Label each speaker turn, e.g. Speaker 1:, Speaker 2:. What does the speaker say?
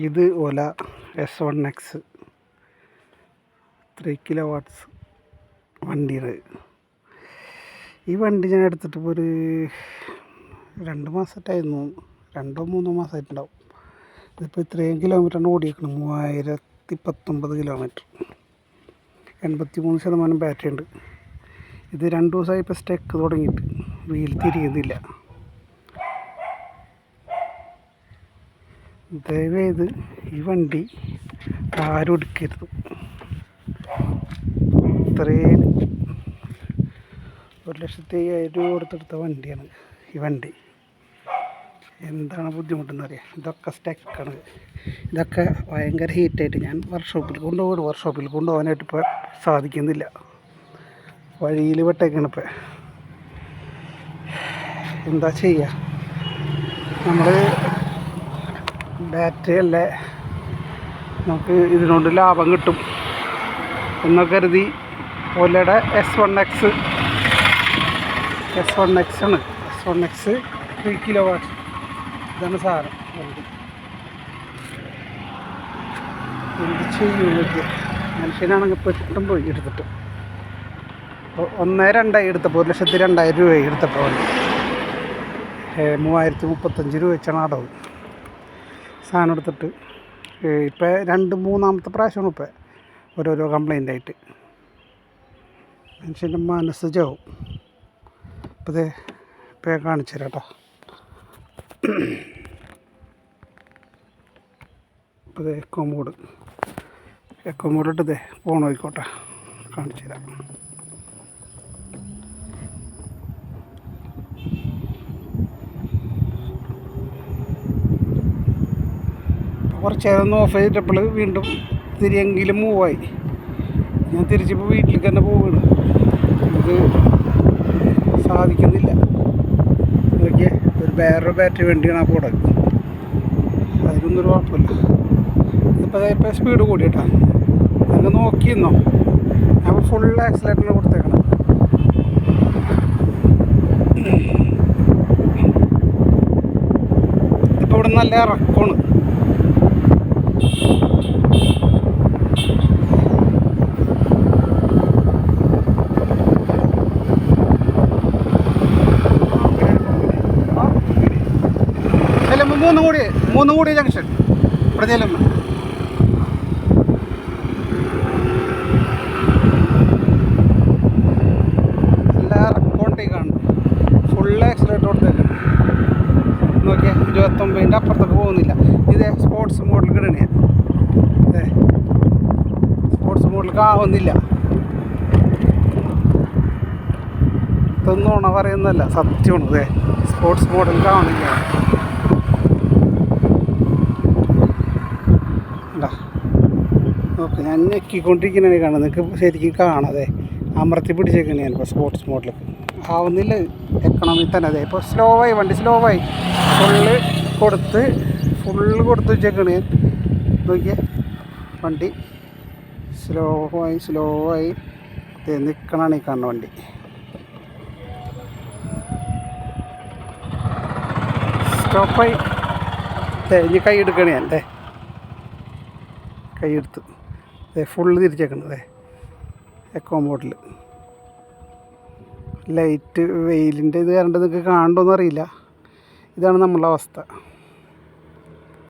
Speaker 1: ഇത് ഓല S1X 3 kW വണ്ടിയാണ്. ഈ വണ്ടി ഞാൻ എടുത്തിട്ട് ഇപ്പോൾ ഒരു 2 മാസമായിട്ടായിരുന്നു, 2-3 മാസമായിട്ടുണ്ടാവും. ഇതിപ്പോൾ ഇത്രയും കിലോമീറ്ററാണ് ഓടിയേക്കണം, 3019 കിലോമീറ്റർ, 83% ബാറ്ററി ഉണ്ട്. ഇത് 2 ദിവസമായി ഇപ്പോൾ സ്റ്റക്ക് തുടങ്ങിയിട്ട്, വീൽ തിരിയുന്നില്ല. ദയവേത് ഈ വണ്ടി ആരും എടുക്കരുത്. ഇത്രയും 1,50,000 രൂപ കൊടുത്തെടുത്ത വണ്ടിയാണ് ഈ വണ്ടി. എന്താണ് ബുദ്ധിമുട്ടെന്നറിയാം. ഇതൊക്കെ സ്റ്റക്കാണ്, ഇതൊക്കെ ഭയങ്കര ഹീറ്റായിട്ട് ഞാൻ വർക്ക്ഷോപ്പിൽ കൊണ്ടുപോകാനായിട്ട് ഇപ്പോൾ സാധിക്കുന്നില്ല. വഴിയിൽ വിട്ടേക്കാണ് ഇപ്പോൾ. എന്താ ചെയ്യുക, നമ്മൾ ബാറ്ററി അല്ലേ, നമുക്ക് ഇതിനോട് ലാഭം കിട്ടും എന്നൊക്കെ കരുതി ഓലയുടെ S1X ആണ്. S1X 3 kW ഇതാണ് സാധനം. എന്ത് ചെയ്യുന്നത്, മനുഷ്യനാണെങ്കിൽ പെട്ടും പോയി എടുത്തിട്ട്. 1,200 എടുത്തപ്പോൾ 1,02,000 രൂപ എടുത്തപ്പോൾ 3,035 രൂപ വെച്ചാണ് അടവ്. സാധനം എടുത്തിട്ട് ഇപ്പം 2-3 പ്രാവശ്യമാണ് ഇപ്പം ഓരോരോ കംപ്ലൈൻ്റ് ആയിട്ട്. മനുഷ്യൻ്റെ മനസ്സ് ചാവും. ഇപ്പം ഇപ്പം കാണിച്ചു തരാം കേട്ടോ. ഇപ്പോൾ എക്കോ മോഡ് ഇട്ടതേ ഫോൺ നോക്കിക്കോട്ടെ, കാണിച്ചു തരാം. കുറച്ച് നേരം ഒന്ന് ഓഫ് ചെയ്തിട്ടപ്പോൾ വീണ്ടും തിരിയെങ്കിലും മൂവായി. ഞാൻ തിരിച്ചിപ്പോൾ വീട്ടിലേക്ക് തന്നെ പോവുകയാണ്. ഇത് സാധിക്കുന്നില്ല. നോക്കിയേ, വേറൊരു ബാറ്ററി വണ്ടിയാണ് ആ പ്രോഡക്റ്റ്. അതിനൊന്നും ഒരു കുഴപ്പമില്ല. ഇപ്പോൾ സ്പീഡ് കൂടി കേട്ടോ. നിങ്ങൾ നോക്കിയെന്നോ, ഞാൻ ഫുൾ ആക്സിലേറ്ററിന് കൊടുത്തേക്കണം. ഇപ്പോൾ ഇവിടെ നല്ല ഇറക്കമാണ്. മൂന്നും കൂടി ജംഗ്ഷൻ ഇവിടെ ചെല്ലുമ്പോൾ എല്ലാ റെക്കോണ്ടേക്കാണ്. ഫുൾ ആക്സിലേറ്റർ കൊടുത്തേക്ക് നോക്കിയാൽ 29ൻ്റെ അപ്പുറത്തൊക്കെ പോകുന്നില്ല. ഇതേ സ്പോർട്സ് മോഡൽ കിടണേ, അതെ സ്പോർട്സ് മോഡൽ ആവുന്നില്ല. ഇതൊന്നും പറയുന്നതല്ല, സത്യമാണ്. അതെ സ്പോർട്സ് മോഡൽ ആവുന്നില്ല. ഓക്കെ, ഞാൻ ഞെക്കിക്കൊണ്ടിരിക്കുന്നതാണ് കാണുന്നത്, നിങ്ങൾക്ക് ശരിക്കും കാണാതെ അമർത്തി പിടിച്ചേക്കാണ് ഞാനിപ്പോൾ സ്പോർട്സ് മോഡൽ. ആവുന്നില്ല, എക്കണോമി തന്നെ. അതെ ഇപ്പോൾ വണ്ടി സ്ലോ ആയി ഫുള്ള് കൊടുത്ത് വെച്ചേക്കാണ് ഞാൻ. നോക്കിയേ, വണ്ടി സ്ലോ ആയി നിൽക്കണമാണ് ഈ കാണുന്ന വണ്ടി. സ്റ്റോപ്പായി. ഇനി കൈ എടുക്കണേ ഞാൻ. കൈയെടുത്ത് ഫുള്ള് തിരിച്ചേക്കണത് എക്കോ മോഡിൽ. ലൈറ്റ് വെയിലിൻ്റെ ഇത് കണ്ട് നിങ്ങൾക്ക് കാണണ്ടോയെന്നറിയില്ല. ഇതാണ് നമ്മളുടെ അവസ്ഥ.